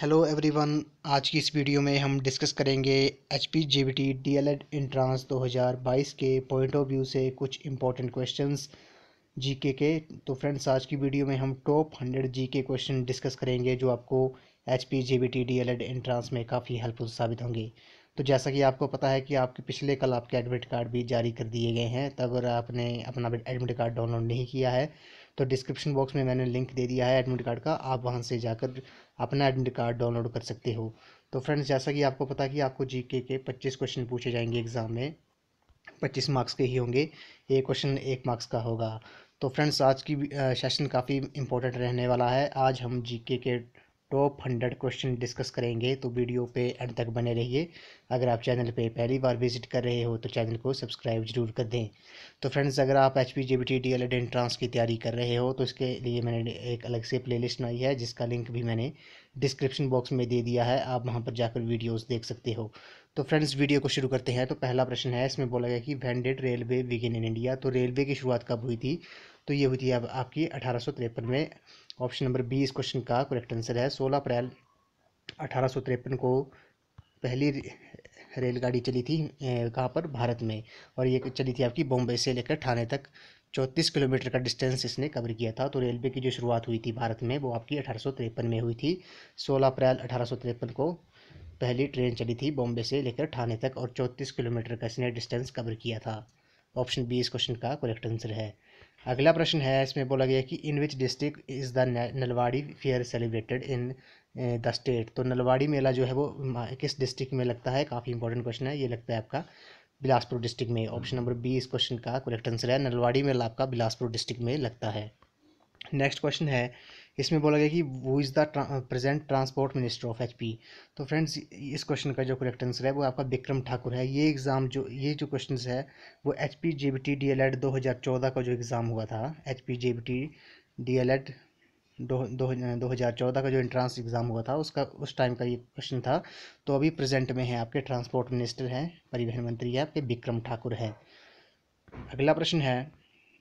Hello everyone. आज की इस वीडियो में हम डिस्कस करेंगे HPGBT DLED एंट्रांस 2022 के पॉइंट ऑफ व्यू से कुछ इंपॉर्टेंट क्वेश्चंस जीके के। तो फ्रेंड्स, आज की वीडियो में हम टॉप 100 जीके क्वेश्चन डिस्कस करेंगे जो आपको HPGBT DLED एंट्रांस में काफ़ी हेल्पफुल साबित होंगे। तो जैसा कि आपको पता है कि आपके पिछले कल आपके एडमिट कार्ड भी जारी कर दिए गए हैं। तब अगर आपने अपना एडमिट कार्ड डाउनलोड नहीं किया है तो डिस्क्रिप्शन बॉक्स में मैंने लिंक दे दिया है एडमिट कार्ड का, आप वहां से जाकर अपना एडमिट कार्ड डाउनलोड कर सकते हो। तो फ्रेंड्स, जैसा कि आपको पता है कि आपको जीके के 25 क्वेश्चन पूछे जाएंगे एग्जाम में, 25 मार्क्स के ही होंगे, एक क्वेश्चन 1 मार्क्स का होगा। तो फ्रेंड्स, आज की सेशन काफ़ी इंपॉर्टेंट रहने वाला है। आज हम जीके के टॉप 100 क्वेश्चन डिस्कस करेंगे, तो वीडियो पे एंड तक बने रहिए। अगर आप चैनल पे पहली बार विजिट कर रहे हो तो चैनल को सब्सक्राइब जरूर कर दें। तो फ्रेंड्स, अगर आप HPGBT DLED एंट्रांस की तैयारी कर रहे हो तो इसके लिए मैंने एक अलग से प्लेलिस्ट बनाई है जिसका लिंक भी मैंने डिस्क्रिप्शन बॉक्स में दे दिया है, आप वहाँ पर जाकर वीडियोज़ देख सकते हो। तो फ्रेंड्स, वीडियो को शुरू करते हैं। तो पहला प्रश्न है, इसमें बोला गया कि when did railway begin in India. तो रेलवे की शुरुआत कब हुई थी? तो ये हुई थी अब आपकी 1853 में। ऑप्शन नंबर बी इस क्वेश्चन का करेक्ट आंसर है। 16 अप्रैल 1853 को पहली रेलगाड़ी चली थी कहाँ पर, भारत में। और ये चली थी आपकी बॉम्बे से लेकर ठाणे तक। 34 किलोमीटर का डिस्टेंस इसने कवर किया था। तो रेलवे की जो शुरुआत हुई थी भारत में वो आपकी 1853 में हुई थी। 16 अप्रैल 1853 को पहली ट्रेन चली थी बॉम्बे से लेकर ठाणे तक और 34 किलोमीटर का इसने डिस्टेंस कवर किया था। ऑप्शन बी इस क्वेश्चन का करेक्ट आंसर है। अगला प्रश्न है, इसमें बोला गया कि in which district is the Nalwari fair celebrated in the state. तो नलवाड़ी मेला जो है वो किस डिस्ट्रिक्ट में लगता है? काफ़ी इंपॉर्टेंट क्वेश्चन है, ये लगता है आपका बिलासपुर डिस्ट्रिक्ट में। ऑप्शन नंबर बी इस क्वेश्चन का करेक्ट आंसर है। नलवाड़ी मेला आपका बिलासपुर डिस्ट्रिक्ट में लगता है। नेक्स्ट क्वेश्चन है, इसमें बोला गया कि वो is the present transport minister of HP। तो फ्रेंड्स, इस क्वेश्चन का जो करेक्ट आंसर है वो आपका विक्रम ठाकुर है। ये जो क्वेश्चन है वो HPGBT DLED 2014 का जो एग्ज़ाम हुआ था, HPGBT DLED दो 2014 का जो एंट्रांस एग्ज़ाम हुआ था उसका उस टाइम का ये क्वेश्चन था। तो अभी प्रेजेंट में है आपके ट्रांसपोर्ट मिनिस्टर हैं, परिवहन मंत्री है आपके विक्रम ठाकुर है। अगला प्रश्न है,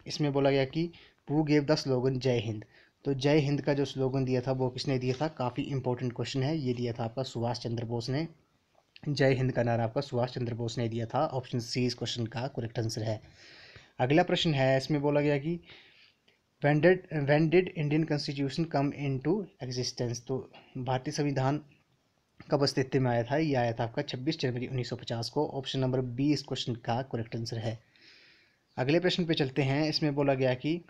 इसमें बोला गया कि हु गेव द स्लोगन जय हिंद। तो जय हिंद का जो स्लोगन दिया था वो किसने दिया था? काफ़ी इंपॉर्टेंट क्वेश्चन है, ये दिया था आपका सुभाष चंद्र बोस ने। जय हिंद का नारा आपका सुभाष चंद्र बोस ने दिया था। ऑप्शन सी इस क्वेश्चन का करेक्ट आंसर है। अगला प्रश्न है, इसमें बोला गया कि when did Indian constitution come into existence. तो भारतीय संविधान कब अस्तित्व में आया था? ये आया था आपका 26 जनवरी 1950 को। ऑप्शन नंबर बी इस क्वेश्चन का करेक्ट आंसर है। अगले प्रश्न पे चलते हैं। इसमें बोला गया कि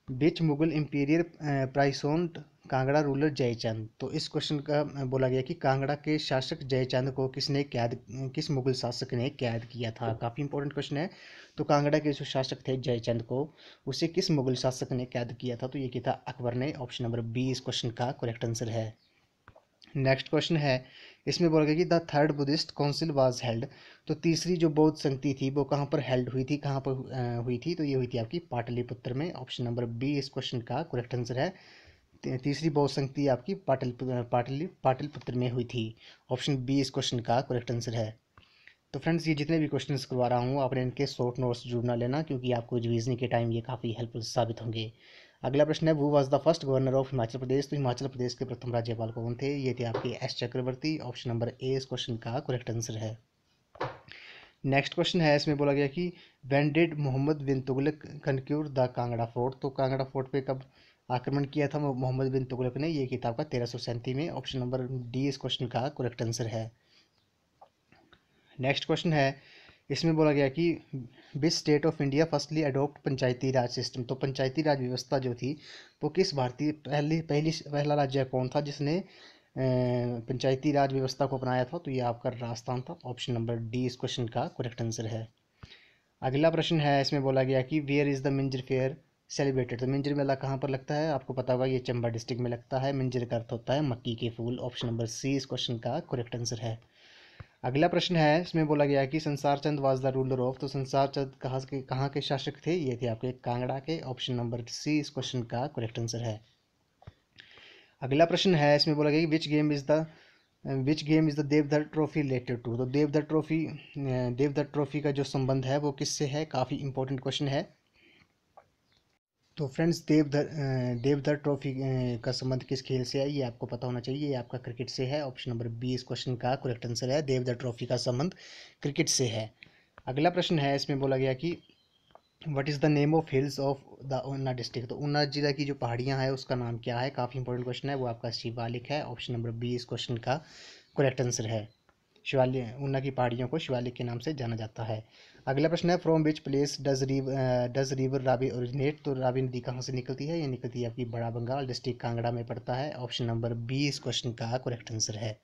बिच मुगल इम्पीरियल प्राइसोन्ड कांगड़ा रूलर जयचंद। तो इस क्वेश्चन का बोला गया कि कांगड़ा के शासक जयचंद को किस मुगल शासक ने कैद किया था? काफ़ी इंपॉर्टेंट क्वेश्चन है। तो कांगड़ा के जो शासक थे जयचंद को, उसे किस मुगल शासक ने कैद किया था? तो ये किया था अकबर ने। ऑप्शन नंबर बी इस क्वेश्चन का करेक्ट आंसर है। नेक्स्ट क्वेश्चन है, इसमें बोला गया कि the third Buddhist council was held. तो तीसरी जो बौद्ध संगति थी वो कहाँ पर हेल्ड हुई थी, कहाँ पर हुई थी? तो ये हुई थी आपकी पाटलिपुत्र में। ऑप्शन नंबर बी इस क्वेश्चन का करेक्ट आंसर है। तीसरी बौद्ध संगति आपकी पाटलिपुत्र में हुई थी। ऑप्शन बी इस क्वेश्चन का करेक्ट आंसर है। तो फ्रेंड्स, ये जितने भी क्वेश्चंस करवा रहा हूँ आपने इनके शॉर्ट नोट्स जरूर ना लेना, क्योंकि आपको रिवीजन के टाइम ये काफ़ी हेल्पफुल साबित होंगे। अगला प्रश्न है, who was the first governor of Himachal Pradesh. तो हिमाचल प्रदेश के प्रथम राज्यपाल कौन थे? ये थे आपके S Chakravarti. Option number A इस क्वेश्चन का करेक्ट आंसर है। नेक्स्ट क्वेश्चन है, इसमें बोला गया कि when did Mohammad bin Tughlaq conquer the Kangra fort. तो कांगड़ा फोर्ट पे कब आक्रमण किया था मोहम्मद बिन तुगलक ने? ये किया था आपका 1337 में। ऑप्शन नंबर डी इस क्वेश्चन का करेक्ट आंसर है। नेक्स्ट क्वेश्चन है, इसमें बोला गया कि which state of India firstly adopt Panchayati Raj system. तो पंचायती राज व्यवस्था जो थी वो किस भारतीय पहला राज्य कौन था जिसने पंचायती राज व्यवस्था को अपनाया था? तो ये आपका राजस्थान था। ऑप्शन नंबर डी इस क्वेश्चन का करेक्ट आंसर है। अगला प्रश्न है, इसमें बोला गया कि where is the Minjar fair celebrated. तो मिंजर मेला कहाँ पर लगता है? आपको पता होगा, ये चंबा डिस्ट्रिक्ट में लगता है। मिंजर का अर्थ होता है मक्की के फूल। ऑप्शन नंबर सी इस क्वेश्चन का करेक्ट आंसर है। अगला प्रश्न है, इसमें बोला गया कि संसार चंद वाज द रूलर ऑफ। तो संसार चंद कहाँ के शासक थे? ये थे आपके कांगड़ा के। ऑप्शन नंबर सी इस क्वेश्चन का करेक्ट आंसर है। अगला प्रश्न है, इसमें बोला गया कि which game is the Deodhar trophy related to. तो देवधर ट्रॉफी का जो संबंध है वो किससे है? काफ़ी इंपॉर्टेंट क्वेश्चन है। तो फ्रेंड्स देवधर ट्रॉफी का संबंध किस खेल से है, ये आपको पता होना चाहिए। ये आपका क्रिकेट से है। ऑप्शन नंबर बी इस क्वेश्चन का करेक्ट आंसर है। देवधर ट्रॉफी का संबंध क्रिकेट से है। अगला प्रश्न है, इसमें बोला गया कि what is the name of hills of the Una district. तो ऊना जिला की जो पहाड़ियाँ हैं उसका नाम क्या है। काफ़ी इंपॉर्टेंट क्वेश्चन है। वो आपका शिवालिक है। ऑप्शन नंबर बी इस क्वेश्चन का करेक्ट आंसर है। शिवालिक, ऊना की पहाड़ियों को शिवालिक के नाम से जाना जाता है। अगला प्रश्न है, from which place does river Ravi originate. तो रावी नदी कहाँ से निकलती है। ये निकलती है आपकी बड़ा बंगाल डिस्ट्रिक्ट कांगड़ा में पड़ता है। ऑप्शन नंबर बी इस क्वेश्चन का करेक्ट आंसर है।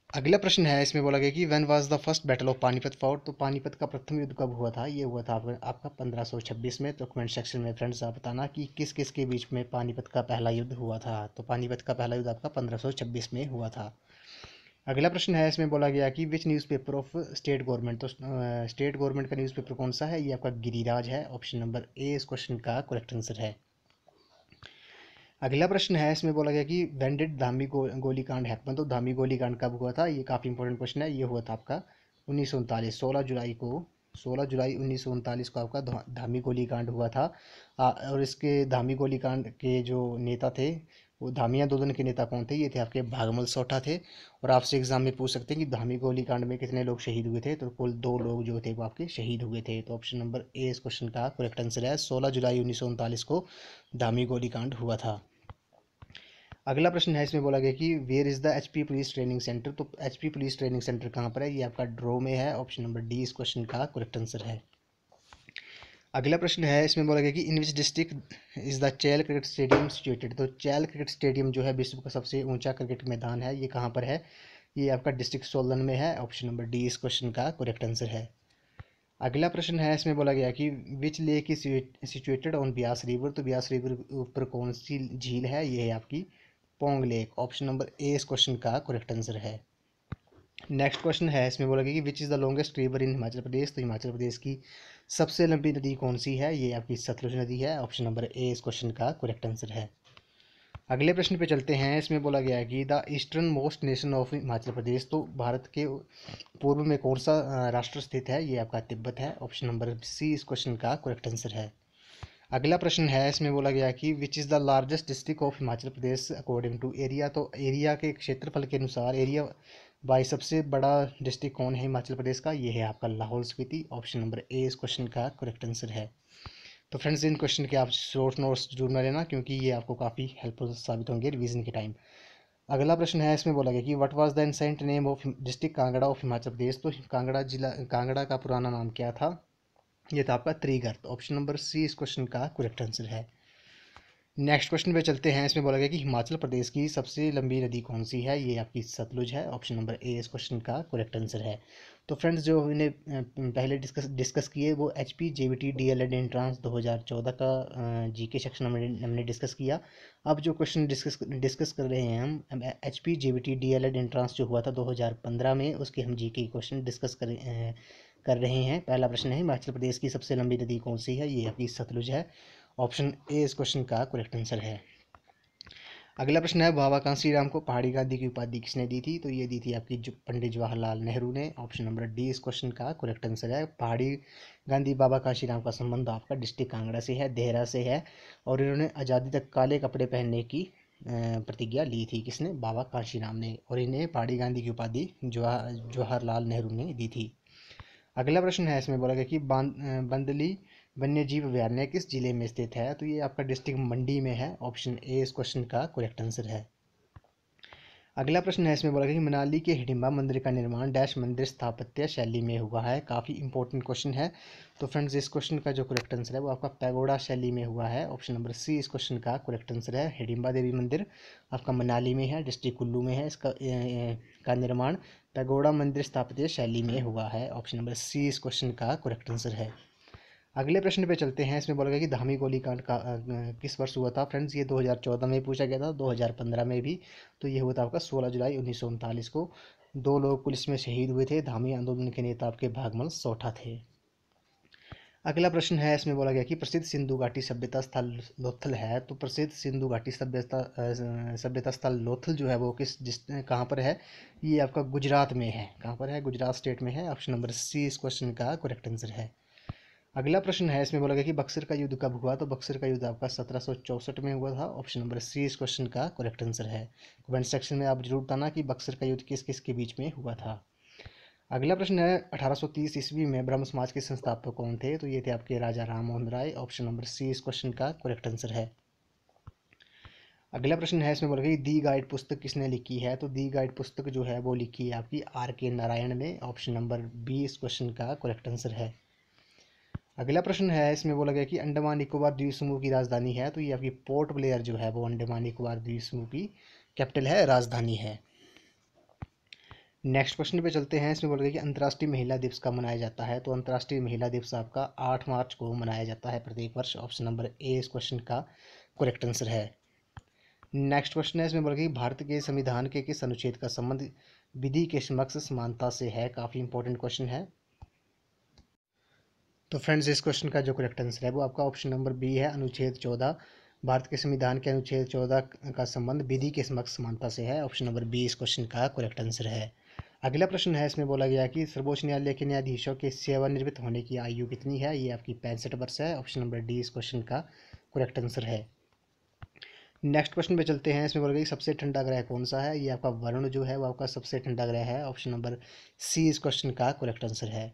अगला प्रश्न है, इसमें बोला गया कि when was the first battle of Panipat fought. तो पानीपत का प्रथम युद्ध कब हुआ था। ये हुआ था आपका 1526 में। तो कमेंट सेक्शन में फ्रेंड्स आप बताना कि किस किस के बीच में पानीपत का पहला युद्ध हुआ था। तो पानीपत का पहला युद्ध आपका 1526 में हुआ था। अगला प्रश्न है, इसमें बोला गया कि विच न्यूज़पेपर ऑफ स्टेट गवर्नमेंट। तो स्टेट गवर्नमेंट का न्यूज़पेपर कौन सा है। ये आपका गिरिराज है। ऑप्शन नंबर ए इस क्वेश्चन का करेक्ट आंसर है। अगला प्रश्न है, इसमें बोला गया कि व्हेन डिड धामी गोलीकांड हैपन। तो धामी गोलीकांड कब हुआ था। ये काफ़ी इंपॉर्टेंट क्वेश्चन है। ये हुआ था आपका 1939 16 जुलाई 1939 को आपका धामी गोलीकांड हुआ था। और इसके धामी गोलीकांड के जो नेता थे वो धामी आंदोलन के नेता कौन थे। ये थे आपके भागमल सोठा थे। और आपसे एग्जाम में पूछ सकते हैं कि धामी गोलीकांड में कितने लोग शहीद हुए थे। तो कुल 2 लोग जो थे वो आपके शहीद हुए थे। तो ऑप्शन नंबर ए इस क्वेश्चन का करेक्ट आंसर है। 16 जुलाई 1939 को धामी गोलीकांड हुआ था। अगला प्रश्न है, इसमें बोला गया कि where is the HP police training centre. तो एचपी पुलिस ट्रेनिंग सेंटर कहाँ पर है। ये आपका ड्रो में है। ऑप्शन नंबर डी इस क्वेश्चन का करेक्ट आंसर है। अगला प्रश्न है, इसमें बोला गया कि in which district is the Chail cricket stadium situated. तो चैल क्रिकेट स्टेडियम जो है विश्व का सबसे ऊंचा क्रिकेट मैदान है, ये कहाँ पर है। ये आपका डिस्ट्रिक्ट सोलन में है। ऑप्शन नंबर डी इस क्वेश्चन का करेक्ट आंसर है। अगला प्रश्न है, इसमें बोला गया कि which lake is situated on Beas river. तो ब्यास रिवर के ऊपर कौन सी झील है। ये है आपकी Pong lake. Option number A इस क्वेश्चन का करेक्ट आंसर है। नेक्स्ट क्वेश्चन है, इसमें बोला गया कि which is the longest river in Himachal Pradesh. तो हिमाचल प्रदेश की सबसे लंबी नदी कौन सी है। ये आपकी सतलुज नदी है। ऑप्शन नंबर ए इस क्वेश्चन का करेक्ट आंसर है। अगले प्रश्न पे चलते हैं। इसमें बोला गया है कि the easternmost nation of Himachal Pradesh. तो भारत के पूर्व में कौन सा राष्ट्र स्थित है। ये आपका तिब्बत है। ऑप्शन नंबर सी इस क्वेश्चन का करेक्ट आंसर है। अगला प्रश्न है, इसमें बोला गया कि which is the largest district of Himachal Pradesh according to area. तो एरिया के क्षेत्रफल के अनुसार एरिया बाई सबसे बड़ा डिस्ट्रिक्ट कौन है हिमाचल प्रदेश का। ये है आपका Lahaul Spiti. Option number A इस क्वेश्चन का करेक्ट आंसर है। तो फ्रेंड्स इन क्वेश्चन के आप शॉर्ट नोट्स जरूर ना लेना, क्योंकि ये आपको काफ़ी हेल्पफुल साबित होंगे रिवीजन के टाइम। अगला प्रश्न है, इसमें बोला गया कि what was the ancient name of district Kangra of Himachal Pradesh. तो कांगड़ा जिला, कांगड़ा का पुराना नाम क्या था। ये था आपका त्रिगर्त। ऑप्शन नंबर सी इस क्वेश्चन का करेक्ट आंसर है। नेक्स्ट क्वेश्चन पे चलते हैं। इसमें बोला गया कि हिमाचल प्रदेश की सबसे लंबी नदी कौन सी है। ये आपकी सतलुज है। ऑप्शन नंबर ए इस क्वेश्चन का करेक्ट आंसर है। तो फ्रेंड्स जो हमने पहले डिस्कस किए वो H P J B T D L Ed entrance 2014 का जीके सेक्शन हमने डिस्कस किया। अब जो क्वेश्चन डिस्कस कर रहे हैं हम H P J B T D L Ed entrance जो हुआ था 2015 में, उसके हम जीके क्वेश्चन डिस्कस कर रहे हैं। पहला प्रश्न है, हिमाचल प्रदेश की सबसे लंबी नदी कौन सी है। ये आपकी सतलुज है। ऑप्शन ए इस क्वेश्चन का करेक्ट आंसर है। अगला प्रश्न है, बाबा कांसीराम को पहाड़ी गांधी की उपाधि किसने दी थी। तो ये दी थी आपकी पंडित जवाहरलाल नेहरू ने। ऑप्शन नंबर डी इस क्वेश्चन का करेक्ट आंसर है। पहाड़ी गांधी बाबा कांसीराम का संबंध आपका डिस्ट्रिक्ट कांगड़ा से है, देहरा से है। और इन्होंने आज़ादी तक काले कपड़े पहनने की प्रतिज्ञा ली थी। किसने, बाबा कांशीराम ने। और इन्हें पहाड़ी गांधी की उपाधि जवाहरलाल नेहरू ने दी थी। अगला प्रश्न है, इसमें बोला गया कि बंदली वन्य जीव अभयारण्य किस जिले में स्थित है। तो ये आपका डिस्ट्रिक्ट मंडी में है। ऑप्शन ए इस क्वेश्चन का करेक्ट आंसर है। अगला प्रश्न है, इसमें बोला गया कि मनाली के हिडिंबा मंदिर का निर्माण डैश मंदिर स्थापत्य शैली में हुआ है। काफ़ी इंपॉर्टेंट क्वेश्चन है। तो फ्रेंड्स इस क्वेश्चन का जो करेक्ट आंसर है वो आपका पैगोडा शैली में हुआ है। ऑप्शन नंबर सी इस क्वेश्चन का करेक्ट आंसर है। हिडिंबा देवी मंदिर आपका मनाली में है, डिस्ट्रिक्ट कुल्लू में है। इसका का निर्माण पैगोडा मंदिर स्थापत्य शैली में हुआ है। ऑप्शन नंबर सी इस क्वेश्चन का करेक्ट आंसर है। अगले प्रश्न पे चलते हैं। इसमें बोला गया कि धामी गोलीकांड का किस वर्ष हुआ था। फ्रेंड्स ये 2014 में पूछा गया था, 2015 में भी। तो ये हुआ था आपका 16 जुलाई 1939 को। 2 लोग पुलिस में शहीद हुए थे। धामी आंदोलन के नेता आपके भागमल सोठा थे। अगला प्रश्न है, इसमें बोला गया कि प्रसिद्ध सिंधु घाटी सभ्यता स्थल लोथल है। तो प्रसिद्ध सिंधु घाटी सभ्यता स्थल लोथल जो है वो कहाँ पर है। ये आपका गुजरात में है। कहाँ पर है, गुजरात स्टेट में है। ऑप्शन नंबर सी इस क्वेश्चन का करेक्ट आंसर है। अगला प्रश्न है, इसमें बोला गया कि बक्सर का युद्ध कब हुआ, तो बक्सर का युद्ध आपका 1764 में हुआ था। ऑप्शन नंबर सी इस क्वेश्चन का करेक्ट आंसर है। कमेंट सेक्शन में आप जरूर बताना कि बक्सर का युद्ध किस किस के बीच में हुआ था। अगला प्रश्न है, 1830 ईस्वी में ब्रह्म समाज के संस्थापक कौन थे, तो ये थे आपके राजा Ram Mohan Roy. Option number C इस क्वेश्चन का करेक्ट आंसर है। अगला प्रश्न है, इसमें बोला गया दी गाइड पुस्तक किसने लिखी है, तो दी गाइड पुस्तक जो है वो लिखी है आपकी आर के नारायण ने। ऑप्शन नंबर बी इस क्वेश्चन का करेक्ट आंसर है। अगला प्रश्न है, इसमें बोला गया कि अंडमान निकोबार द्वीप समूह की राजधानी है, तो ये आपकी पोर्ट ब्लेयर जो है वो अंडमान निकोबार द्वीप समूह की कैपिटल है, राजधानी है। नेक्स्ट क्वेश्चन पे चलते हैं। इसमें बोला गया कि अंतर्राष्ट्रीय महिला दिवस कब मनाया जाता है, तो अंतर्राष्ट्रीय महिला दिवस आपका 8 मार्च को मनाया जाता है प्रत्येक वर्ष। ऑप्शन नंबर ए इस क्वेश्चन का करेक्ट आंसर है। नेक्स्ट क्वेश्चन है, इसमें बोला गया कि भारत के संविधान के किस अनुच्छेद का संबंध विधि के समक्ष समानता से है। काफ़ी इंपॉर्टेंट क्वेश्चन है। तो फ्रेंड्स, इस क्वेश्चन का जो करेक्ट आंसर है वो आपका ऑप्शन नंबर बी है, अनुच्छेद 14। भारत के संविधान के अनुच्छेद 14 का संबंध विधि के समक्ष समानता से है। ऑप्शन नंबर बी इस क्वेश्चन का करेक्ट आंसर है। अगला प्रश्न है, इसमें बोला गया कि सर्वोच्च न्यायालय के न्यायाधीशों के सेवानिवृत्त होने की आयु कितनी है, ये आपकी 65 वर्ष है। ऑप्शन नंबर डी इस क्वेश्चन का करेक्ट आंसर है। नेक्स्ट क्वेश्चन पे चलते हैं। इसमें बोला गया कि सबसे ठंडा ग्रह कौन सा है, ये आपका वरुण जो है वो आपका सबसे ठंडा ग्रह है। ऑप्शन नंबर सी इस क्वेश्चन का करेक्ट आंसर है।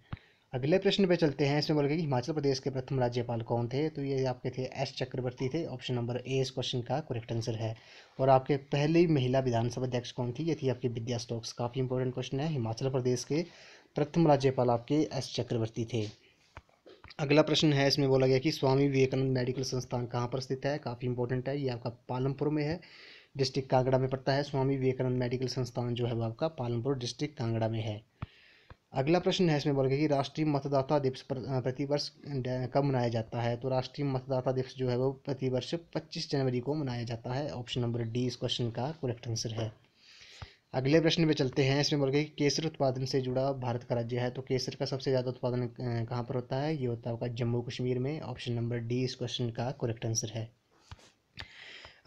अगले प्रश्न पे चलते हैं। इसमें बोला गया कि हिमाचल प्रदेश के प्रथम राज्यपाल कौन थे, तो ये आपके थे एस चक्रवर्ती थे। ऑप्शन नंबर ए इस क्वेश्चन का करेक्ट आंसर है। और आपके पहली महिला विधानसभा अध्यक्ष कौन थी, ये थी आपकी विद्या स्टोक्स। काफ़ी इंपॉर्टेंट क्वेश्चन है। हिमाचल प्रदेश के प्रथम राज्यपाल आपके एस चक्रवर्ती थे। अगला प्रश्न है, इसमें बोला गया कि स्वामी विवेकानंद मेडिकल संस्थान कहाँ पर स्थित है। काफ़ी इंपॉर्टेंट है, ये आपका पालमपुर में है, डिस्ट्रिक्ट कांगड़ा में पड़ता है। स्वामी विवेकानंद मेडिकल संस्थान जो है वो आपका पालमपुर डिस्ट्रिक्ट कांगड़ा में है। अगला प्रश्न है, इसमें बोला गया कि राष्ट्रीय मतदाता दिवस प्रतिवर्ष कब मनाया जाता है, तो राष्ट्रीय मतदाता दिवस जो है वो प्रतिवर्ष 25 जनवरी को मनाया जाता है। ऑप्शन नंबर डी इस क्वेश्चन का करेक्ट आंसर है। अगले प्रश्न पे चलते हैं। इसमें बोला गया कि केसर उत्पादन से जुड़ा भारत का राज्य है, तो केसर का सबसे ज़्यादा उत्पादन कहाँ पर होता है, ये होता है आपका जम्मू कश्मीर में। ऑप्शन नंबर डी इस क्वेश्चन का करेक्ट आंसर है।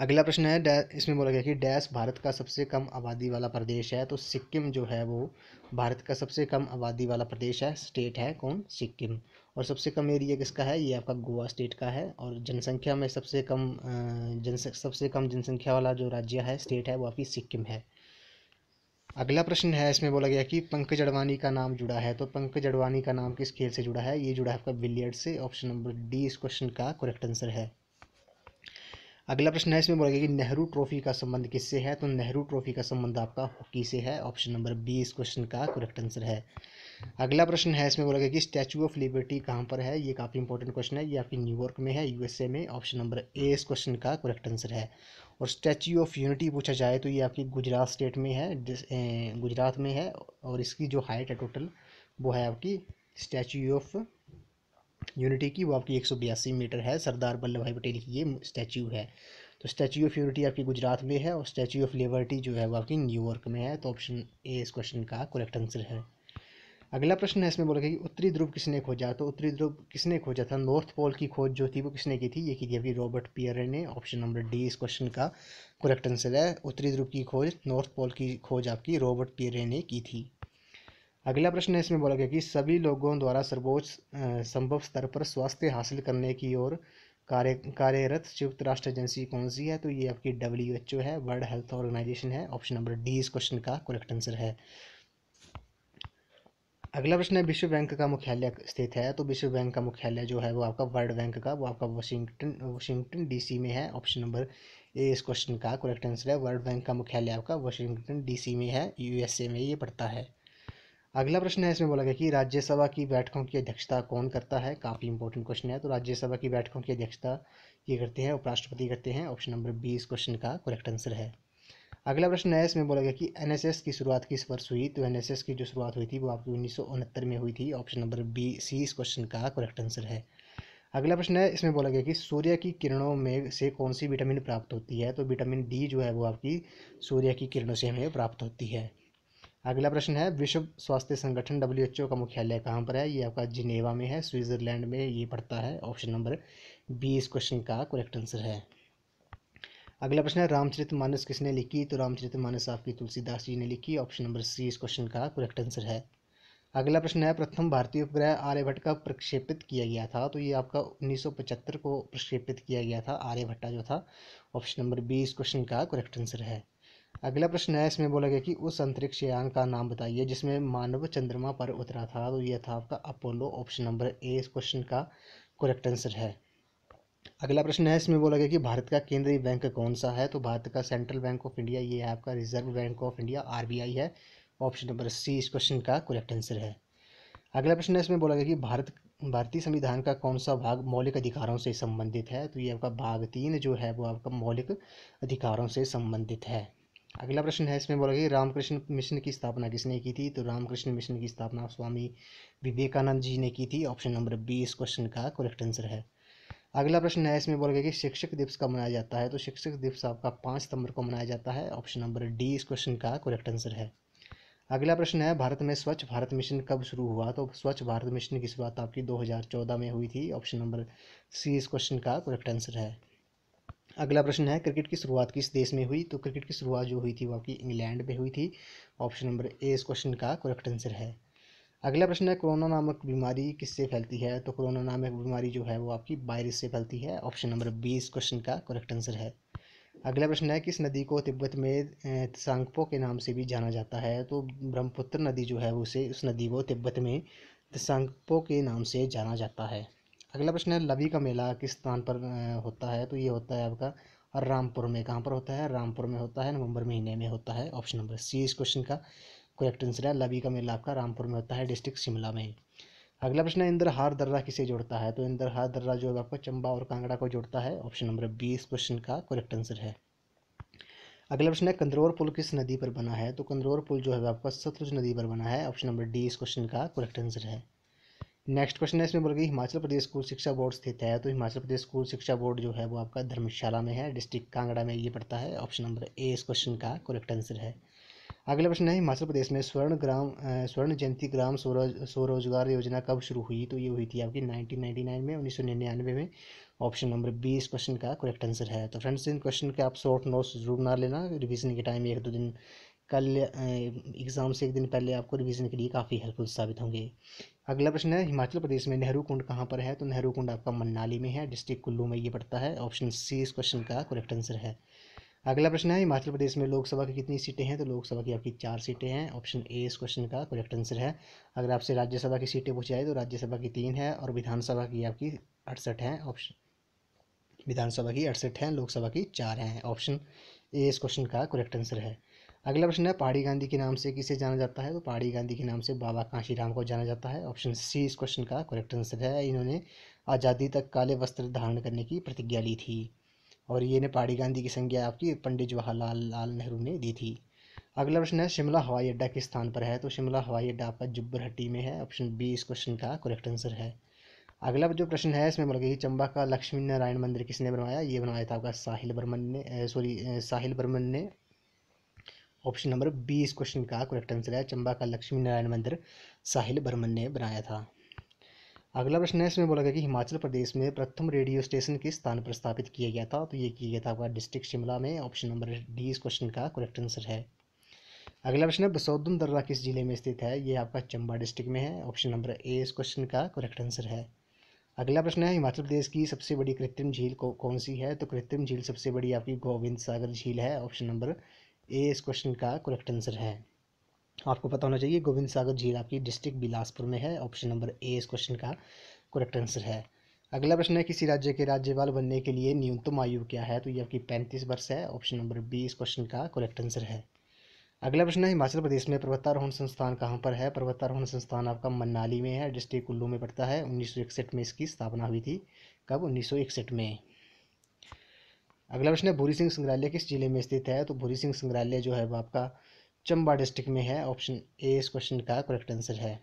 अगला प्रश्न है, इसमें बोला गया कि डैश भारत का सबसे कम आबादी वाला प्रदेश है, तो सिक्किम जो है वो भारत का सबसे कम आबादी वाला प्रदेश है, स्टेट है कौन, सिक्किम। और सबसे कम एरिया किसका है, ये आपका गोवा स्टेट का है। और जनसंख्या में सबसे कम जनसंख्या वाला जो राज्य है, स्टेट है, वो आपकी सिक्किम है। अगला प्रश्न है, इसमें बोला गया कि पंकज अडवाणी का नाम जुड़ा है, तो पंकज अडवाणी का नाम किस खेल से जुड़ा है, ये जुड़ा है आपका बिलियर्ड से। ऑप्शन नंबर डी इस क्वेश्चन का करेक्ट आंसर है। अगला प्रश्न है, इसमें बोला गया कि नेहरू ट्रॉफी का संबंध किससे है, तो नेहरू ट्रॉफी का संबंध आपका हॉकी से है। ऑप्शन नंबर बी इस क्वेश्चन का करेक्ट आंसर है। अगला प्रश्न है, इसमें बोला गया कि स्टैचू ऑफ लिबर्टी कहाँ पर है, ये काफ़ी इंपॉर्टेंट क्वेश्चन है, ये आपकी न्यूयॉर्क में है, यूएसए में। ऑप्शन नंबर ए इस क्वेश्चन का करेक्ट आंसर है। और स्टैचू ऑफ यूनिटी पूछा जाए तो ये आपकी गुजरात स्टेट में है, गुजरात में है। और इसकी जो हाइट है टोटल वो है आपकी स्टैचू ऑफ यूनिटी की, वो आपकी 182 मीटर है। सरदार वल्लभ भाई पटेल की ये स्टैचू है। तो स्टैचू ऑफ यूनिटी आपकी गुजरात में है और स्टैचू ऑफ लिबर्टी जो है वो आपकी न्यूयॉर्क में है। तो ऑप्शन ए इस क्वेश्चन का करेक्ट आंसर है। अगला प्रश्न है, इसमें बोला गया कि उत्तरी ध्रुव किसने खोजा, तो उत्तरी ध्रुव किसने खोजा था, नॉर्थ पोल की खोज जो थी वो किसने की थी, ये की थी अभी रॉबर्ट पियरे ने। ऑप्शन नंबर डी इस क्वेश्चन का करेक्ट आंसर है। उत्तरी ध्रुव की खोज, नॉर्थ पोल की खोज आपकी रॉबर्ट पियरे ने की थी। अगला प्रश्न है, इसमें बोला गया कि सभी लोगों द्वारा सर्वोच्च संभव स्तर पर स्वास्थ्य हासिल करने की ओर कार्यरत संयुक्त राष्ट्र एजेंसी कौन सी है, तो ये आपकी WHO है, वर्ल्ड हेल्थ ऑर्गेनाइजेशन है। ऑप्शन नंबर डी इस क्वेश्चन का करेक्ट आंसर है। अगला प्रश्न है, विश्व बैंक का मुख्यालय स्थित है, तो विश्व बैंक का मुख्यालय जो है वो आपका वर्ल्ड बैंक का वो आपका वाशिंगटन DC में है। ऑप्शन नंबर ए इस क्वेश्चन का करेक्ट आंसर है। वर्ल्ड बैंक का मुख्यालय आपका वाशिंगटन DC में है, USA में ये पड़ता है। अगला प्रश्न है, इसमें बोला गया कि राज्यसभा की बैठकों की अध्यक्षता कौन करता है, काफ़ी इंपॉर्टेंट क्वेश्चन है। तो राज्यसभा की बैठकों की अध्यक्षता ये करते हैं उपराष्ट्रपति करते हैं। ऑप्शन नंबर बी इस क्वेश्चन का करेक्ट आंसर है। अगला प्रश्न है, इसमें बोला गया कि NSS की शुरुआत किस वर्ष हुई, तो NSS की जो शुरुआत हुई थी वो आपकी 1969 में हुई थी। ऑप्शन नंबर बी सी इस क्वेश्चन का करेक्ट आंसर है। अगला प्रश्न है, इसमें बोला गया कि सूर्य की किरणों में से कौन सी विटामिन प्राप्त होती है, तो विटामिन डी जो है वो आपकी सूर्य की किरणों से हमें प्राप्त होती है। अगला प्रश्न है, विश्व स्वास्थ्य संगठन WHO का मुख्यालय कहाँ पर है, ये आपका जिनेवा में है, स्विट्जरलैंड में ये पड़ता है। ऑप्शन नंबर बी इस क्वेश्चन का करेक्ट आंसर है। अगला प्रश्न है, रामचरितमानस किसने लिखी, तो रामचरितमानस आपकी तुलसीदास जी ने लिखी। ऑप्शन नंबर सी इस क्वेश्चन का करेक्ट आंसर है। अगला प्रश्न है, प्रथम भारतीय उपग्रह आर्यभट्ट का प्रक्षेपित किया गया था, तो ये आपका 1975 को प्रक्षेपित किया गया था आर्यभट्टा जो था। ऑप्शन नंबर बी इस क्वेश्चन का करेक्ट आंसर है। अगला प्रश्न है, इसमें बोला गया कि उस अंतरिक्ष यान का नाम बताइए जिसमें मानव चंद्रमा पर उतरा था, तो यह था आपका अपोलो। ऑप्शन नंबर ए इस क्वेश्चन का करेक्ट आंसर है। अगला प्रश्न है, इसमें बोला गया कि भारत का केंद्रीय बैंक कौन सा है, तो भारत का सेंट्रल बैंक ऑफ इंडिया ये है आपका reserve bank of India RBI है। ऑप्शन नंबर सी इस क्वेश्चन का करेक्ट आंसर है। अगला प्रश्न है, इसमें बोला गया कि भारतीय संविधान का कौन सा भाग मौलिक अधिकारों से संबंधित है, तो ये आपका भाग 3 जो है वो आपका मौलिक अधिकारों से संबंधित है। अगला प्रश्न है, इसमें बोला गया कि रामकृष्ण मिशन की स्थापना किसने की थी, तो रामकृष्ण मिशन की स्थापना स्वामी विवेकानंद जी ने की थी। ऑप्शन नंबर बी इस क्वेश्चन का करेक्ट आंसर है। अगला प्रश्न है, इसमें बोला गया कि शिक्षक दिवस कब मनाया जाता है, तो शिक्षक दिवस आपका 5 सितंबर को मनाया जाता है। ऑप्शन नंबर डी इस क्वेश्चन का करेक्ट आंसर है। अगला प्रश्न है, भारत में स्वच्छ भारत मिशन कब शुरू हुआ, तो स्वच्छ भारत मिशन की शुरुआत आपकी 2014 में हुई थी। ऑप्शन नंबर सी इस क्वेश्चन का करेक्ट आंसर है। अगला प्रश्न है, क्रिकेट की शुरुआत किस देश में हुई, तो क्रिकेट की शुरुआत जो हुई थी वो आपकी इंग्लैंड में हुई थी। ऑप्शन नंबर ए इस क्वेश्चन का करेक्ट आंसर है। अगला प्रश्न है, कोरोना नामक बीमारी किससे फैलती है, तो कोरोना नामक बीमारी जो है वो आपकी वायरस से फैलती है। ऑप्शन नंबर बी इस क्वेश्चन का करेक्ट आंसर है। अगला प्रश्न है, किस नदी को तिब्बत में त्सांगपो के नाम से भी जाना जाता है, तो ब्रह्मपुत्र नदी जो है उसे उस नदी को तिब्बत में त्सांगपो के नाम से जाना जाता है। अगला प्रश्न है, लवी का मेला किस स्थान पर होता है, तो ये होता है आपका रामपुर में। कहाँ पर होता है, रामपुर में होता है, नवंबर महीने में होता है। ऑप्शन नंबर सी इस क्वेश्चन का करेक्ट आंसर है। लवी का मेला आपका रामपुर में होता है, डिस्ट्रिक्ट शिमला में। अगला प्रश्न है, इंद्रहार दर्रा किसे जोड़ता है, तो इंद्रहार दर्रा जो है आपको चंबा और कांगड़ा को जोड़ता है। ऑप्शन नंबर बी इस क्वेश्चन का करेक्ट आंसर है। अगला प्रश्न है, कंदरौर पुल किस नदी पर बना है, तो कंदरौर पुल जो है आपका सतलुज नदी पर बना है। ऑप्शन नंबर डी इस क्वेश्चन का करेक्ट आंसर है। नेक्स्ट क्वेश्चन है, इसमें बोल गई हिमाचल प्रदेश स्कूल शिक्षा बोर्ड स्थित है, तो हिमाचल प्रदेश स्कूल शिक्षा बोर्ड जो है वो आपका धर्मशाला में है, डिस्ट्रिक्ट कांगड़ा में ये पड़ता है। ऑप्शन नंबर ए इस क्वेश्चन का करेक्ट आंसर है। अगला प्रश्न है, हिमाचल प्रदेश में स्वर्ण जयंती ग्राम स्वरोजगार योजना कब शुरू हुई, तो ये हुई थी आपकी 1999 में, 1999 में। ऑप्शन नंबर बी इस क्वेश्चन का करेक्ट आंसर है। तो फ्रेंड्स, इन क्वेश्चन के आप शॉर्ट नोट्स जरूर बना लेना रिवीजन के टाइम, 1-2 दिन कल एग्ज़ाम से एक दिन पहले आपको रिवीजन के लिए काफ़ी हेल्पफुल साबित होंगे। अगला प्रश्न है, हिमाचल प्रदेश में नेहरू कुंड कहाँ पर है, तो नेहरू कुंड आपका मनाली में है, डिस्ट्रिक्ट कुल्लू में ये पड़ता है। ऑप्शन सी इस क्वेश्चन का करेक्ट आंसर है। अगला प्रश्न है, हिमाचल प्रदेश में लोकसभा की कितनी सीटें हैं, तो लोकसभा की आपकी 4 सीटें हैं। ऑप्शन ए इस क्वेश्चन का करेक्ट आंसर है। अगर आपसे राज्यसभा की सीटें पूछी जाए तो राज्यसभा की 3 है और विधानसभा की आपकी 68 हैं। ऑप्शन विधानसभा की 68 हैं, लोकसभा की 4 हैं। ऑप्शन ए इस क्वेश्चन का करेक्ट आंसर है। अगला प्रश्न है, पहाड़ी गांधी के नाम से किसे जाना जाता है, तो पहाड़ी गांधी के नाम से बाबा कांशीराम को जाना जाता है। ऑप्शन सी इस क्वेश्चन का करेक्ट आंसर है। इन्होंने आज़ादी तक काले वस्त्र धारण करने की प्रतिज्ञा ली थी और ये ने पहाड़ी गांधी की संज्ञा आपकी पंडित जवाहरलाल नेहरू ने दी थी। अगला प्रश्न है, शिमला हवाई अड्डा किस स्थान पर है, तो शिमला हवाई अड्डा आपका जुब्बरहट्टी में है। ऑप्शन बी इस क्वेश्चन का करेक्ट आंसर है। अगला जो प्रश्न है, इसमें बोला गया कि चंबा का लक्ष्मी नारायण मंदिर किसने बनवाया, ये बनवाया था आपका साहिल बर्मन ने, साहिल बर्मन ने। ऑप्शन नंबर बी इस क्वेश्चन का करेक्ट आंसर है। चंबा का लक्ष्मी नारायण मंदिर साहिल बर्मन ने बनाया था। अगला प्रश्न है, इसमें बोला गया कि हिमाचल प्रदेश में प्रथम रेडियो स्टेशन किस स्थान पर स्थापित किया गया था, तो ये किया गया था आपका डिस्ट्रिक्ट शिमला में। ऑप्शन नंबर डी इस क्वेश्चन का करेक्ट आंसर है। अगला प्रश्न है, बसोदन दर्रा किस जिले में स्थित है, ये आपका चंबा डिस्ट्रिक्ट में है। ऑप्शन नंबर ए इस क्वेश्चन का करेक्ट आंसर है। अगला प्रश्न है, हिमाचल प्रदेश की सबसे बड़ी कृत्रिम झील कौन सी है, तो कृत्रिम झील सबसे बड़ी आपकी गोविंद सागर झील है। ऑप्शन नंबर ए इस क्वेश्चन का करेक्ट आंसर है। आपको पता होना चाहिए गोविंद सागर झील आपकी डिस्ट्रिक्ट बिलासपुर में है। ऑप्शन नंबर ए इस क्वेश्चन का करेक्ट आंसर है। अगला प्रश्न है, किसी राज्य के राज्यपाल बनने के लिए न्यूनतम आयु क्या है, तो ये आपकी 35 वर्ष है। ऑप्शन नंबर बी इस क्वेश्चन का करेक्ट आंसर है। अगला प्रश्न है, हिमाचल प्रदेश में पर्वतारोहण संस्थान कहाँ पर है, पर्वतारोहण संस्थान आपका मनाली में है, डिस्ट्रिक्ट कुल्लू में पड़ता है। 1961 में इसकी स्थापना हुई थी। कब, 1961 में। अगला प्रश्न है, भूरी सिंह संग्रहालय किस जिले में स्थित है, तो भूरी सिंह संग्रहालय जो है वो आपका चंबा डिस्ट्रिक्ट में है। ऑप्शन ए इस क्वेश्चन का करेक्ट आंसर है।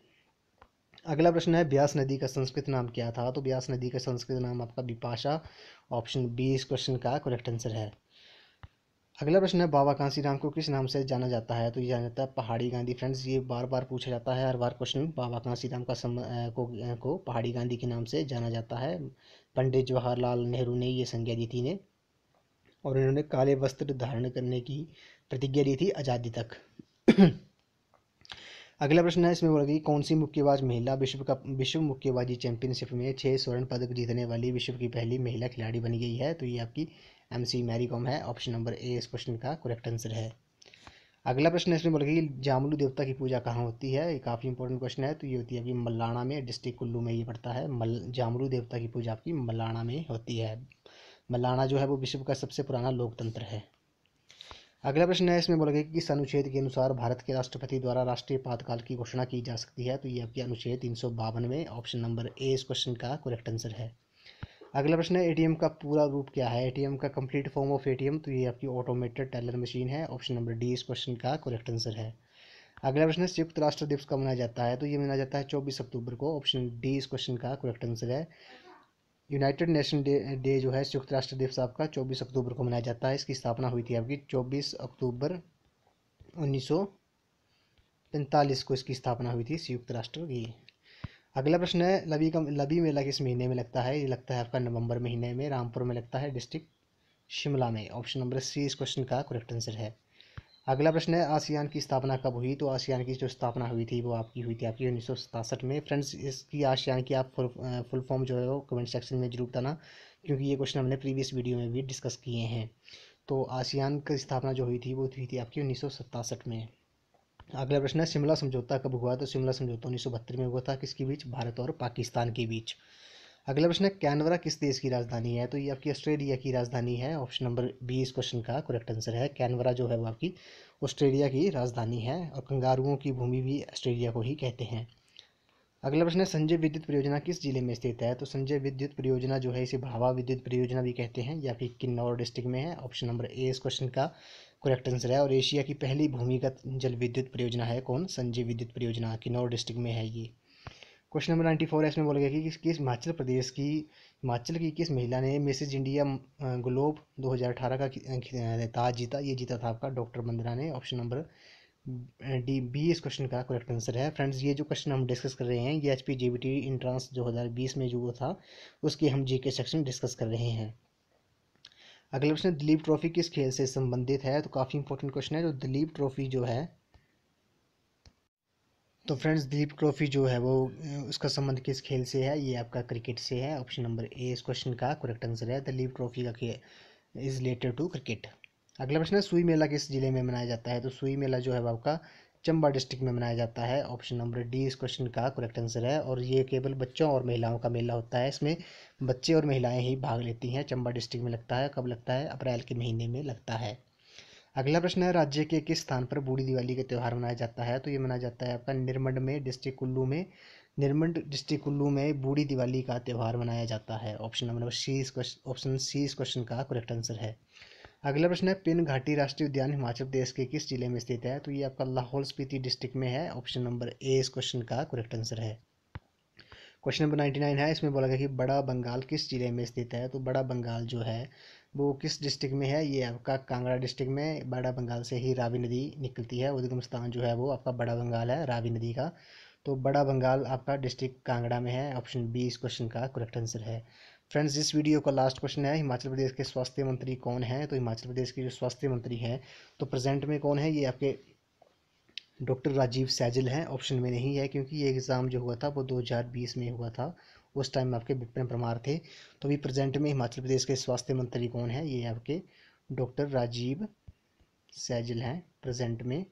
अगला प्रश्न है, ब्यास नदी का संस्कृत नाम क्या था, तो ब्यास नदी का संस्कृत नाम आपका बिपाशा। ऑप्शन बी इस क्वेश्चन का करेक्ट आंसर है। अगला प्रश्न है, बाबा कांसीराम को किस नाम से जाना जाता है, तो ये जाना जाता है पहाड़ी गांधी। फ्रेंड्स, ये बार बार पूछा जाता है हर बार क्वेश्चन, बाबा कांसीराम का को पहाड़ी गांधी के नाम से जाना जाता है। पंडित जवाहरलाल नेहरू ने ये संज्ञा दी थी इन्हें और इन्होंने काले वस्त्र धारण करने की प्रतिज्ञा ली थी आज़ादी तक। अगला प्रश्न है, इसमें बोला कि कौन सी मुक्केबाज महिला विश्व मुक्केबाजी चैंपियनशिप में 6 स्वर्ण पदक जीतने वाली विश्व की पहली महिला खिलाड़ी बन गई है? तो ये आपकी MC मैरी कॉम है। ऑप्शन नंबर ए इस क्वेश्चन का करेक्ट आंसर है। अगला प्रश्न है, इसमें बोला कि जामुलू देवता की पूजा कहाँ होती है? ये काफ़ी इंपॉर्टेंट क्वेश्चन है। तो ये होती है आपकी मल्लाना में, डिस्ट्रिक्ट कुल्लू में ये पड़ता है। जामुलू देवता की पूजा आपकी मल्लाना में होती है। मल्लाना जो है वो विश्व का सबसे पुराना लोकतंत्र है। अगला प्रश्न है, इसमें बोला गया कि किस अनुच्छेद के अनुसार भारत के राष्ट्रपति द्वारा राष्ट्रीय आपातकाल की घोषणा की जा सकती है? तो ये आपकी अनुच्छेद 352 में ऑप्शन नंबर ए इस क्वेश्चन का करेक्ट आंसर है। अगला प्रश्न है, एटीएम का पूरा रूप क्या है? एटीएम का कंप्लीट फॉर्म ऑफ एटीएम, तो ये आपकी ऑटोमेटेड टेलर मशीन है। ऑप्शन नंबर डी इस क्वेश्चन का करेक्ट आंसर है। अगला प्रश्न है, संयुक्त राष्ट्र दिवस कब मनाया जाता है? तो ये मनाया जाता है 24 अक्टूबर को। ऑप्शन डी इस क्वेश्चन का करेक्ट आंसर है। यूनाइटेड नेशन डे जो है, संयुक्त राष्ट्र दिवस आपका 24 अक्टूबर को मनाया जाता है। इसकी स्थापना हुई थी आपकी 24 अक्टूबर 1945 को इसकी स्थापना हुई थी संयुक्त राष्ट्र की। अगला प्रश्न है, लबी मेला किस महीने में लगता है? ये लगता है आपका नवंबर महीने में, रामपुर में लगता है, डिस्ट्रिक्ट शिमला में। ऑप्शन नंबर सी इस क्वेश्चन का करेक्ट आंसर है। अगला प्रश्न है, आसियान की स्थापना कब हुई? तो आसियान की जो स्थापना हुई थी वो आपकी हुई थी आपकी 1967 में। फ्रेंड्स, इसकी आसियान की आप फुल फॉर्म जो है वो कमेंट सेक्शन में जरूर बताना, क्योंकि ये क्वेश्चन हमने प्रीवियस वीडियो में भी डिस्कस किए हैं। तो आसियान की स्थापना जो हुई थी वो हुई थी आपकी 1967 में। अगला प्रश्न है, शिमला समझौता कब हुआ? तो शिमला समझौता 1972 में हुआ था। किसके बीच? भारत और पाकिस्तान के बीच। अगला प्रश्न है, कैनवरा किस देश की राजधानी है? तो ये आपकी ऑस्ट्रेलिया की राजधानी है। ऑप्शन नंबर बी इस क्वेश्चन का करेक्ट आंसर है। कैनवरा जो है वो आपकी ऑस्ट्रेलिया की राजधानी है, और कंगारुओं की भूमि भी ऑस्ट्रेलिया को ही कहते हैं। अगला प्रश्न है, संजय विद्युत परियोजना किस जिले में स्थित है? तो संजय विद्युत परियोजना जो है इसे भाभा विद्युत परियोजना भी कहते हैं, या फिर किन्नौर डिस्ट्रिक्ट में है। ऑप्शन नंबर ए इस क्वेश्चन का करेक्ट आंसर है। और एशिया की पहली भूमिगत जल विद्युत परियोजना है कौन? संजय विद्युत परियोजना, किन्नौर डिस्ट्रिक्ट में है ये। क्वेश्चन नंबर 94 है, इसमें बोला गया कि किस हिमाचल की किस महिला ने मिसेज इंडिया ग्लोब 2018 का ताज जीता? ये जीता था आपका डॉक्टर वंदना ने। ऑप्शन नंबर डी बी इस क्वेश्चन का करेक्ट आंसर है। फ्रेंड्स, ये जो क्वेश्चन हम डिस्कस कर रहे हैं ये HPGBT इंट्रांस 2020 में जो था उसकी हम जीके सेक्शन डिस्कस कर रहे हैं। अगला प्रश्न, दिलीप ट्रॉफी किस खेल से संबंधित है? तो काफ़ी इंपॉर्टेंट क्वेश्चन है। जो दिलीप ट्रॉफी जो है, तो फ्रेंड्स दिलीप ट्रॉफी जो है वो उसका संबंध किस खेल से है? ये आपका क्रिकेट से है। ऑप्शन नंबर ए इस क्वेश्चन का करेक्ट आंसर है। दिलीप ट्रॉफी का खेल इज रिलेटेड टू क्रिकेट। अगला प्रश्न है, सुई मेला किस जिले में मनाया जाता है? तो सुई मेला जो है वो आपका चंबा डिस्ट्रिक्ट में मनाया जाता है। ऑप्शन नंबर डी इस क्वेश्चन का करेक्ट आंसर है। और ये केवल बच्चों और महिलाओं का मेला होता है, इसमें बच्चे और महिलाएं ही भाग लेती हैं। चंबा डिस्ट्रिक्ट में लगता है। कब लगता है? अप्रैल के महीने में लगता है। अगला प्रश्न है, राज्य के किस स्थान पर बूढ़ी दिवाली का त्यौहार मनाया जाता है? तो ये मनाया जाता है आपका निरमंड में, डिस्ट्रिक्ट कुल्लू में। निरमंड डिस्ट्रिक्ट कुल्लू में बूढ़ी दिवाली का त्यौहार मनाया जाता है। ऑप्शन सी इस क्वेश्चन का करेक्ट आंसर है। अगला प्रश्न है, पिन घाटी राष्ट्रीय उद्यान हिमाचल प्रदेश के किस जिले में स्थित है? तो ये आपका लाहौल स्पीति डिस्ट्रिक्ट में है। ऑप्शन नंबर ए इस क्वेश्चन का करेक्ट आंसर है। क्वेश्चन नंबर 99 है, इसमें बोला गया कि बड़ा बंगाल किस जिले में स्थित है? तो बड़ा बंगाल जो है वो किस डिस्ट्रिक्ट में है? ये आपका कांगड़ा डिस्ट्रिक्ट में। बड़ा बंगाल से ही रावी नदी निकलती है। उद्गम स्थान जो है वो आपका बड़ा बंगाल है, रावी नदी का। तो बड़ा बंगाल आपका डिस्ट्रिक्ट कांगड़ा में है। ऑप्शन बी इस क्वेश्चन का करेक्ट आंसर है। फ्रेंड्स, इस वीडियो का लास्ट क्वेश्चन है, हिमाचल प्रदेश के स्वास्थ्य मंत्री कौन है? तो हिमाचल प्रदेश के जो स्वास्थ्य मंत्री हैं तो प्रेजेंट में कौन है? ये आपके डॉक्टर राजीव सैजल हैं। ऑप्शन में नहीं है, क्योंकि ये एग्ज़ाम जो हुआ था वो 2020 में हुआ था। उस टाइम आपके विपिन परमार थे। तो अभी प्रेजेंट में हिमाचल प्रदेश के स्वास्थ्य मंत्री कौन है? ये आपके डॉक्टर राजीव सैजल हैं। प्रेजेंट में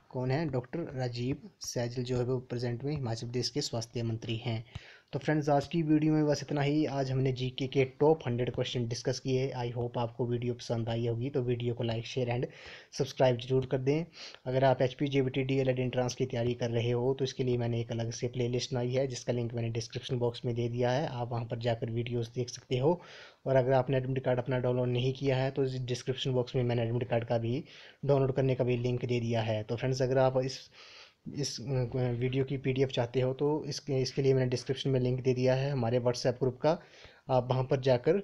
कौन है? डॉक्टर राजीव सैजल जो है वो प्रेजेंट में हिमाचल प्रदेश के स्वास्थ्य मंत्री हैं। तो फ्रेंड्स, आज की वीडियो में बस इतना ही। आज हमने जीके के टॉप 100 क्वेश्चन डिस्कस किए। आई होप आपको वीडियो पसंद आई होगी। तो वीडियो को लाइक, शेयर एंड सब्सक्राइब जरूर कर दें। अगर आप HPGBT DLED एंट्रांस की तैयारी कर रहे हो तो इसके लिए मैंने एक अलग से प्लेलिस्ट बनाई है, जिसका लिंक मैंने डिस्क्रिप्शन बॉक्स में दे दिया है। आप वहाँ पर जाकर वीडियोज़ देख सकते हो। और अगर आपने एडमिट कार्ड अपना डाउनलोड नहीं किया है तो डिस्क्रिप्शन बॉक्स में मैंने एडमिट कार्ड का भी डाउनलोड करने का भी लिंक दे दिया है। तो फ्रेंड्स, अगर आप इस वीडियो की PDF चाहते हो तो इसके लिए मैंने डिस्क्रिप्शन में लिंक दे दिया है हमारे व्हाट्सएप ग्रुप का। आप वहाँ पर जाकर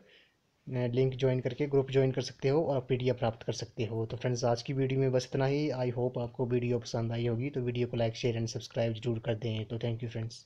लिंक ज्वाइन करके ग्रुप ज्वाइन कर सकते हो और PDF प्राप्त कर सकते हो। तो फ्रेंड्स, आज की वीडियो में बस इतना ही। आई होप आपको वीडियो पसंद आई होगी। तो वीडियो को लाइक, शेयर एंड सब्सक्राइब जरूर कर दें। तो थैंक यू फ्रेंड्स।